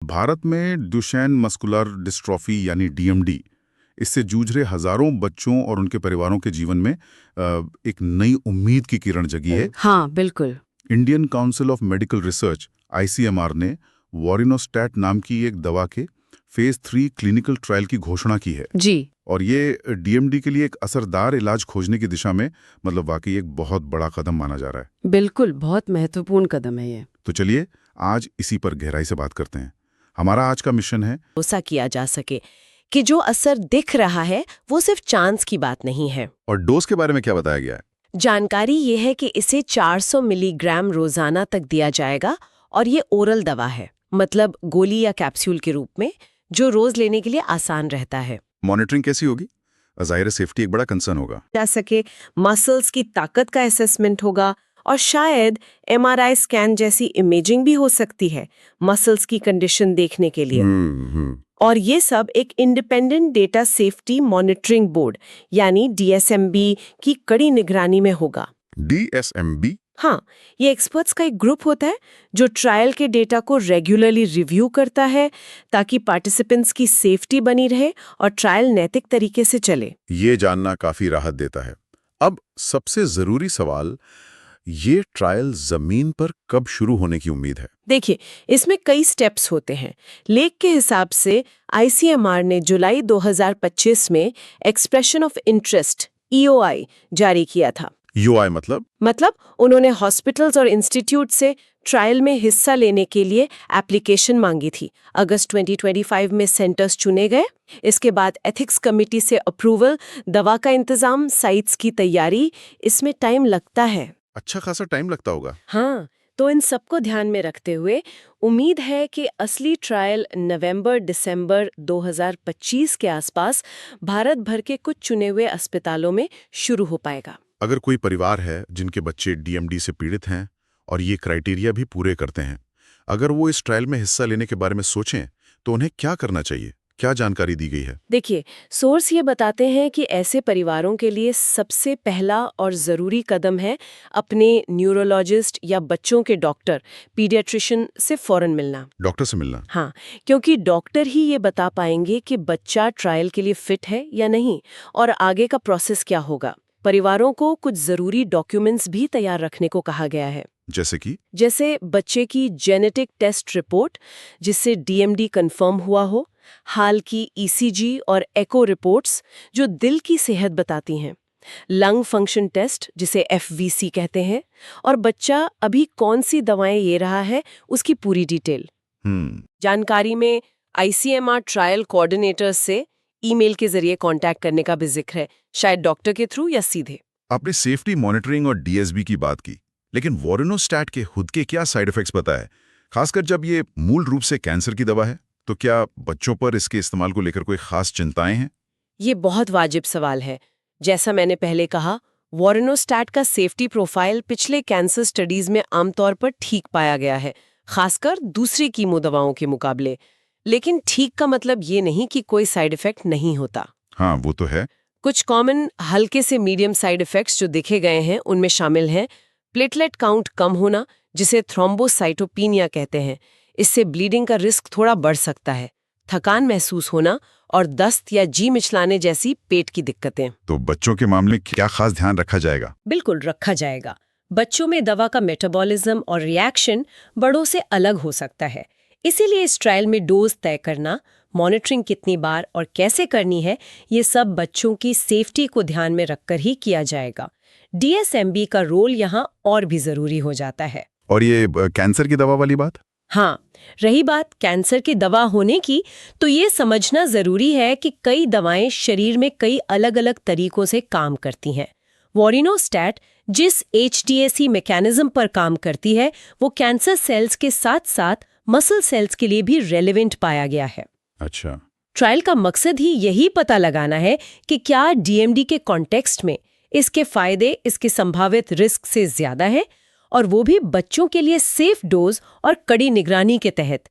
भारत में डुशेन muscular dystrophy यानी DMD, इससे जूझ रहे हजारों बच्चों और उनके परिवारों के जीवन में एक नई उम्मीद की किरण जगी है। हाँ, बिल्कुल। Indian council of medical research ICMR ने वॉरिनोस्टैट नाम की एक दवा के फेज 3 क्लिनिकल ट्रायल की घोषणा की है। जी। और ये डीएमडी के लिए एक असरदार इलाज खोजने की दिशा में वाकई एक बहुत बड़ा कदम माना जा रहा है। बिल्कुल, बहुत महत्वपूर्ण कदम है ये। तो चलिए आज इसी पर गहराई से बात करते हैं। हमारा आज का मिशन है भरोसा किया जा सके कि जो असर दिख रहा है वो सिर्फ चांस की बात नहीं है। और डोज के बारे में क्या बताया गया है? जानकारी ये है कि इसे 400 मिलीग्राम रोजाना तक दिया जाएगा और ये ओरल दवा है, मतलब गोली या कैप्सूल के रूप में, जो रोज लेने के लिए आसान रहता है। मॉनिटरिंग कैसी होगी? ज़ाहिर सेफ्टी एक बड़ा कंसर्न होगा। जा सके मसल्स की ताकत का असेसमेंट होगा और शायद एमआरआई स्कैन जैसी इमेजिंग भी हो सकती है मसल्स की कंडीशन देखने के लिए। और ये सब एक independent data safety monitoring board यानी डीएसएमबी की कड़ी निगरानी में होगा। डीएसएमबी? हाँ, ये एक्सपर्ट्स का एक ग्रुप होता है जो ट्रायल के डेटा को रेगुलरली रिव्यू करता है ताकि पार्टिसिपेंट्स की सेफ्टी बनी रहे और ट्रायल नैतिक तरीके से चले। ये जानना काफी राहत देता है। अब सबसे जरूरी सवाल, ये ट्रायल जमीन पर कब शुरू होने की उम्मीद है? देखिए, इसमें कई स्टेप्स होते हैं। लेख के हिसाब से आईसीएमआर ने जुलाई 2025 में एक्सप्रेशन ऑफ इंटरेस्ट ईओआई जारी किया था। यूआई मतलब उन्होंने हॉस्पिटल्स और इंस्टीट्यूट से ट्रायल में हिस्सा लेने के लिए एप्लीकेशन मांगी थी। अगस्त 2025 में सेंटर्स चुने गए। इसके बाद एथिक्स कमेटी से अप्रूवल, दवा का इंतजाम, साइट्स की तैयारी, इसमें टाइम लगता है। अच्छा खासा टाइम लगता होगा। हाँ, तो इन सबको ध्यान में रखते हुए उम्मीद है कि असली ट्रायल नवंबर-दिसंबर 2025 के आसपास भारत भर के कुछ चुने हुए अस्पतालों में शुरू हो पाएगा। अगर कोई परिवार है जिनके बच्चे डीएमडी से पीड़ित हैं और ये क्राइटेरिया भी पूरे करते हैं, अगर वो इस ट्रायल में हिस्सा लेने के बारे में सोचें तो उन्हें क्या करना चाहिए? क्या जानकारी दी गई है? देखिए, सोर्स ये बताते हैं कि ऐसे परिवारों के लिए सबसे पहला और ज़रूरी कदम है अपने न्यूरोलॉजिस्ट या बच्चों के डॉक्टर, पीडियाट्रिशियन से फौरन मिलना। डॉक्टर से मिलना? हाँ, क्योंकि डॉक्टर ही ये बता पाएंगे कि बच्चा ट्रायल के लिए फिट है या नहीं और आगे का प्रोसेस क्या होगा। परिवारों को कुछ ज़रूरी डॉक्यूमेंट्स भी तैयार रखने को कहा गया है। जैसे बच्चे की जेनेटिक टेस्ट रिपोर्ट जिससे डीएमडी कंफर्म हुआ हो, हाल की ईसीजी और एको रिपोर्ट्स जो दिल की सेहत बताती हैं, लंग फंक्शन टेस्ट जिसे एफवीसी कहते हैं, और बच्चा अभी कौन सी दवाएं ले रहा है उसकी पूरी डिटेल। जानकारी में आईसीएमआर ट्रायल कोऑर्डिनेटर से ईमेल के जरिए कांटेक्ट करने का भी जिक्र है, शायद डॉक्टर के थ्रू या सीधे। आपने सेफ्टी मॉनिटरिंग और डीएसबी की बात की, लेकिन वॉरिनोस्टैट के खुद के क्या साइड इफेक्ट्स पता है? खासकर जब ये मूल रूप से कैंसर की दवा है, तो क्या बच्चों पर इसके इस्तेमाल को लेकर कोई खास चिंताएं हैं? ये बहुत वाजिब सवाल है। जैसा मैंने पहले कहा, वॉरिनोस्टैट का सेफ्टी प्रोफाइल पिछले कैंसर स्टडीज में आमतौर पर ठीक पाया गया है, खासकर दूसरी कीमो दवाओं के मुकाबले। लेकिन ठीक का मतलब ये नहीं कि कोई साइड इफेक्ट नहीं होता। हाँ, वो तो है। कुछ कॉमन हल्के से मीडियम साइड इफेक्ट्स जो दिखे गए हैं उनमें शामिल हैं प्लेटलेट काउंट कम होना, जिसे थ्रोम्बोसाइटोपिनिया कहते हैं। इससे ब्लीडिंग का रिस्क थोड़ा बढ़ सकता है, थकान महसूस होना और दस्त या जी मिचलाने जैसी पेट की दिक्कतें। तो बच्चों के मामले में क्या खास ध्यान रखा जाएगा? बिल्कुल रखा जाएगा। बच्चों में दवा का मेटाबॉलिज्म और रिएक्शन बड़ों से अलग हो सकता है, इसीलिए इस ट्रायल में डोज तय करना, मॉनिटरिंग कितनी बार और कैसे करनी है, ये सब बच्चों की सेफ्टी को ध्यान में रखकर ही किया जाएगा। डीएसएमबी का रोल यहाँ और भी जरूरी हो जाता है। और ये कैंसर की दवा वाली बात? हाँ, रही बात कैंसर की दवा होने की, तो ये समझना जरूरी है कि कई दवाएं शरीर में कई अलग अलग तरीकों से काम करती हैं। वॉरिनोस्टैट जिस एचडीएसी मैकेनिज्म पर काम करती है, वो कैंसर सेल्स के साथ साथ मसल सेल्स के लिए भी रेलेवेंट पाया गया है। अच्छा। ट्रायल का मकसद ही यही पता लगाना है कि क्या डीएमडी के कॉन्टेक्स्ट में इसके फायदे इसके संभावित रिस्क से ज्यादा है, और वो भी बच्चों के लिए सेफ डोज और कड़ी निगरानी के तहत।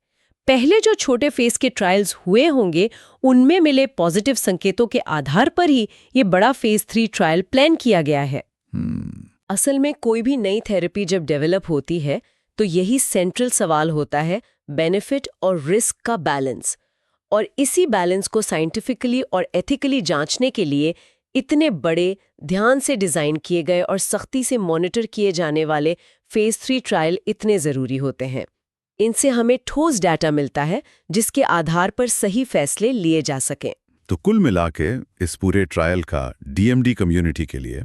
पहले जो छोटे फेज के ट्रायल्स हुए होंगे उनमें मिले पॉजिटिव संकेतों के आधार पर ही ये बड़ा फेज 3 ट्रायल प्लान किया गया है। असल में कोई भी नई थेरेपी जब डेवलप होती है तो यही सेंट्रल सवाल होता है, बेनिफिट और रिस्क का बैलेंस। और इसी बैलेंस को साइंटिफिकली और एथिकली जांचने के लिए इतने बड़े, ध्यान से डिजाइन किए गए और सख्ती से मॉनिटर किए जाने वाले फेज 3 ट्रायल इतने जरूरी होते हैं। इनसे हमें ठोस डाटा मिलता है जिसके आधार पर सही फैसले लिए जा सकें। तो कुल मिला के इस पूरे ट्रायल का डीएमडी कम्युनिटी के लिए,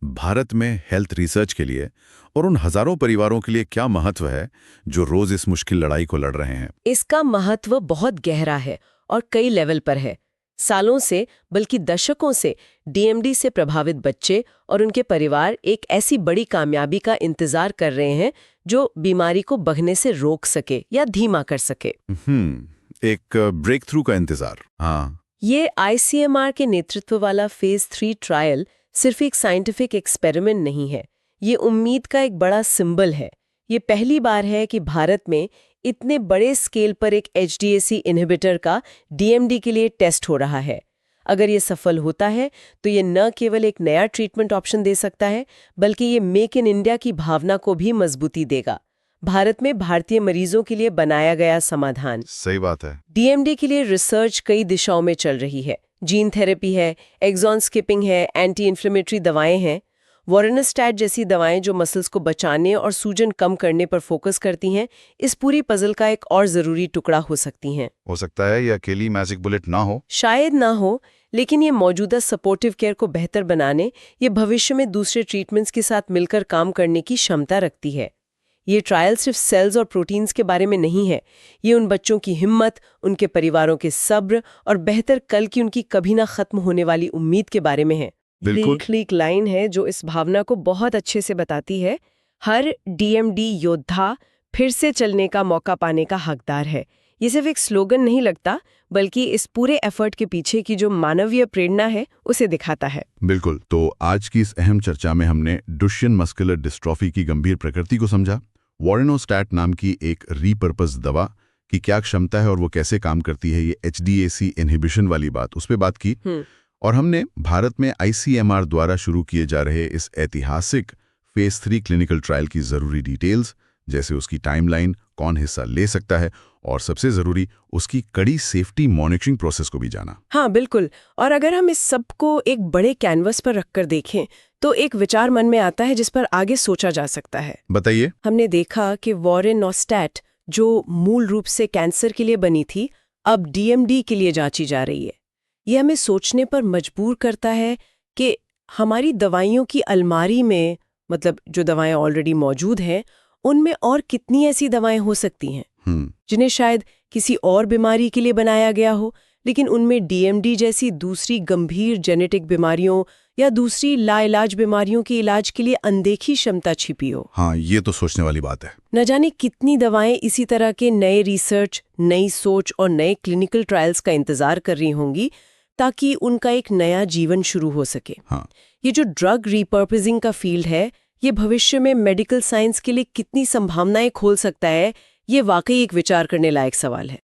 भारत में हेल्थ रिसर्च के लिए और उन हजारों परिवारों के लिए क्या महत्व है जो रोज इस मुश्किल लड़ाई को लड़ रहे हैं? इसका महत्व बहुत गहरा है और कई लेवल पर है। सालों से बल्कि दशकों से डीएमडी से प्रभावित बच्चे और उनके परिवार एक ऐसी बड़ी कामयाबी का इंतजार कर रहे हैं जो बीमारी को बढ़ने से रोक सके या धीमा कर सके। एक ब्रेक थ्रू का इंतजार। हाँ, ये आईसीएमआर के नेतृत्व वाला फेज 3 ट्रायल सिर्फ एक साइंटिफिक एक्सपेरिमेंट नहीं है, ये उम्मीद का एक बड़ा सिंबल है। ये पहली बार है कि भारत में इतने बड़े स्केल पर एक HDAC इनहिबिटर का डीएमडी के लिए टेस्ट हो रहा है। अगर ये सफल होता है तो ये न केवल एक नया ट्रीटमेंट ऑप्शन दे सकता है, बल्कि ये मेक इन इंडिया की भावना को भी मजबूती देगा। भारत में भारतीय मरीजों के लिए बनाया गया समाधान। सही बात है। डीएमडी के लिए रिसर्च कई दिशाओं में चल रही है। जीन थेरेपी है, एक्सॉन स्किपिंग है, एंटी इन्फ्लेमेटरी दवाएं हैं, वोरेनोस्टैट जैसी दवाएं जो मसल्स को बचाने और सूजन कम करने पर फोकस करती हैं, इस पूरी पजल का एक और जरूरी टुकड़ा हो सकती हैं। हो सकता है ये अकेली मैजिक बुलेट ना हो, शायद ना हो, लेकिन ये मौजूदा सपोर्टिव केयर को बेहतर बनाने, ये भविष्य में दूसरे ट्रीटमेंट्स के साथ मिलकर काम करने की क्षमता रखती है। ये ट्रायल सिर्फ सेल्स और प्रोटीन्स के बारे में नहीं है, ये उन बच्चों की हिम्मत, उनके परिवारों के सब्र और बेहतर कल की उनकी कभी ना खत्म होने वाली उम्मीद के बारे में है। बिल्कुल। एक लाइन है जो इस भावना को बहुत अच्छे से बताती है, हर डीएमडी योद्धा फिर से चलने का मौका पाने का हकदार है। ये सिर्फ एक स्लोगन नहीं लगता, बल्कि इस पूरे एफर्ट के पीछे की जो मानवीय प्रेरणा है उसे दिखाता है। बिल्कुल। तो आज की इस अहम चर्चा में हमने डुशेन मस्कुलर डिस्ट्रॉफी की गंभीर प्रकृति को समझा, वोरेनोस्टैट नाम की एक रीपर्पस दवा की क्या क्षमता है और वो कैसे काम करती है, ये HDAC इनहिबिशन वाली बात, उस पे बात की, और हमने भारत में ICMR द्वारा शुरू किए जा रहे इस ऐतिहासिक फेज 3 क्लिनिकल ट्रायल की जरूरी डिटेल्स, जैसे उसकी टाइमलाइन, कौन हिस्सा ले सकता है और सबसे जरूरी उसकी कड़ी सेफ्टी मॉनिटरिंग प्रोसेस को भी जाना। हाँ बिल्कुल। और अगर हम इस सब को एक बड़े कैनवस पर रखकर देखें तो एक विचार मन में आता है जिस पर आगे सोचा जा सकता है। बताइए। हमने देखा कि वोरेनोस्टैट जो मूल रूप से कैंसर के लिए बनी थी, अब डीएमडी के लिए जांची जा रही है। यह हमें सोचने पर मजबूर करता है कि हमारी दवाइयों की अलमारी में, मतलब जो दवाएं ऑलरेडी मौजूद हैं, उनमें और कितनी ऐसी दवाएं हो सकती हैं जिन्हें शायद किसी और बीमारी के लिए बनाया गया हो, लेकिन उनमें डीएमडी जैसी दूसरी गंभीर जेनेटिक बीमारियों या दूसरी लाइलाज बीमारियों के इलाज के लिए अनदेखी क्षमता छिपी हो। हाँ, ये तो सोचने वाली बात है। न जाने कितनी दवाएं इसी तरह के नए रिसर्च, नई सोच और नए क्लिनिकल ट्रायल्स का इंतजार कर रही होंगी ताकि उनका एक नया जीवन शुरू हो सके। हाँ। ये जो ड्रग रिपर्पसिंग का फील्ड है, ये भविष्य में मेडिकल साइंस के लिए कितनी संभावनाएं खोल सकता है, ये वाकई एक विचार करने लायक सवाल है।